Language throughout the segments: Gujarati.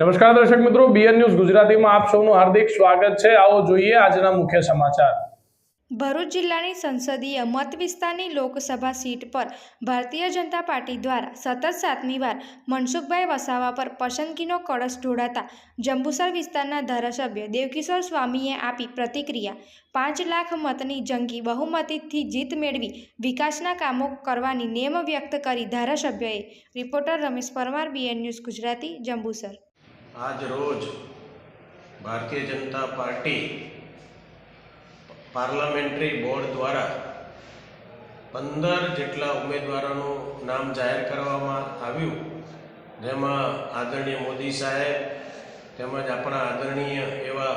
નમસ્કાર દર્શક મિત્રો, બીએન ન્યૂઝ ગુજરાતીમાં આપ સૌનું હાર્દિક સ્વાગત છે। આવો જોઈએ આજના મુખ્ય સમાચાર। ભરૂચ જિલ્લાની સંસદીય મત વિસ્તારની લોકસભા સીટ પર ભારતીય જનતા પાર્ટી દ્વારા સતત 7મી વાર મનસુખભાઈ વસાવા પર પસંદગીનો કળશ ઢોળાતા જંબુસર વિસ્તારના ધારાસભ્ય દેવકિશોર સ્વામીએ આપી પ્રતિક્રિયા। 5 લાખ મતની જંગી બહુમતીથી જીત મેળવી વિકાસના કામો કરવાની નેમ વ્યક્ત કરી ધારાસભ્યએ। Reporter Ramesh Parmar, BN news Gujarati, Jambusar. आज रोज Bharatiya Janata party parliamentary board द्वारा 15 જેટલા ઉમેદવારોનું નામ જાહેર કરવામાં આવ્યું, જેમાં આદરણીય મોદી સાહેબ તેમજ આપણા આદરણીય એવા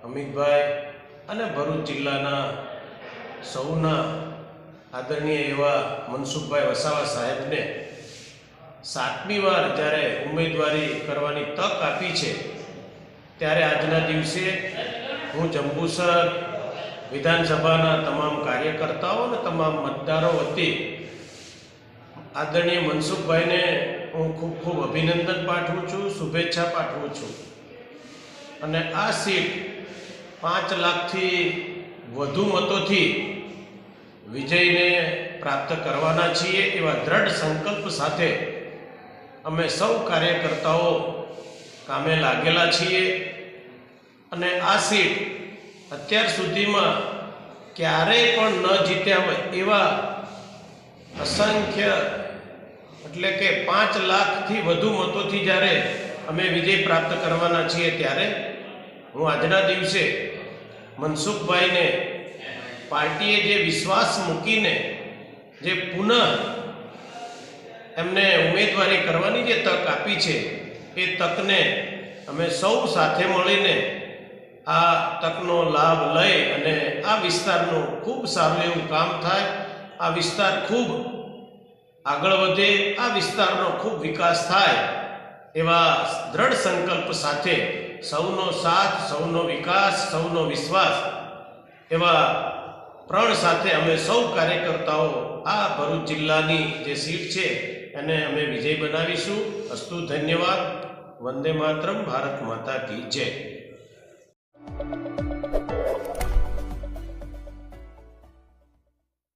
અમિતભાઈ અને ભરૂચ જિલ્લાના સૌના આદરણીય એવા મનસુખભાઈ વસાવા સાહેબને 7મી વાર જ્યારે ઉમેદવારી કરવાની તક આપી છે, ત્યારે આજના દિવસે હું જંબુસર વિધાનસભાના તમામ કાર્યકર્તાઓ અને તમામ મતદારો વતી આદરણીય મનસુખભાઈને હું ખૂબ ખૂબ અભિનંદન પાઠવું છું, શુભેચ્છા પાઠવું છું। અને આ સીટ 5 લાખથી વધુ મતોથી વિજયને પ્રાપ્ત કરવાના છીએ એવા દ્રઢ સંકલ્પ સાથે અમે સૌ કાર્યકર્તાઓ કામે લાગેલા છીએ। અને આ સીટ અત્યાર સુધીમાં ક્યારેય પણ ન જીત્યા હોય એવા અસંખ્ય એટલે કે 5 લાખથી વધુ મતોથી જ્યારે અમે વિજય પ્રાપ્ત કરવાના છીએ, ત્યારે હું આજના દિવસે મનસુખભાઈને પાર્ટીએ જે વિશ્વાસ મૂકીને જે પુનઃ એમને ઉમેદવારી કરવાની જે તક આપી છે, એ તકને અમે સૌ સાથે મળીને આ તકનો લાભ લઈ અને આ વિસ્તારનું ખૂબ સારું એવું કામ થાય, આ વિસ્તાર ખૂબ આગળ વધે, આ વિસ્તારનો ખૂબ વિકાસ થાય એવા દ્રઢ સંકલ્પ સાથે સૌનો સાથ, સૌનો વિકાસ, સૌનો વિશ્વાસ એવા પ્રણ સાથે અમે સૌ કાર્યકર્તાઓ આ ભરૂચ જિલ્લાની જે સીટ છે એને અમે વિજય બનાવીશું। અસ્તુ, ધન્યવાદ। વંદે માતરમ। ભારત માતા કી જય।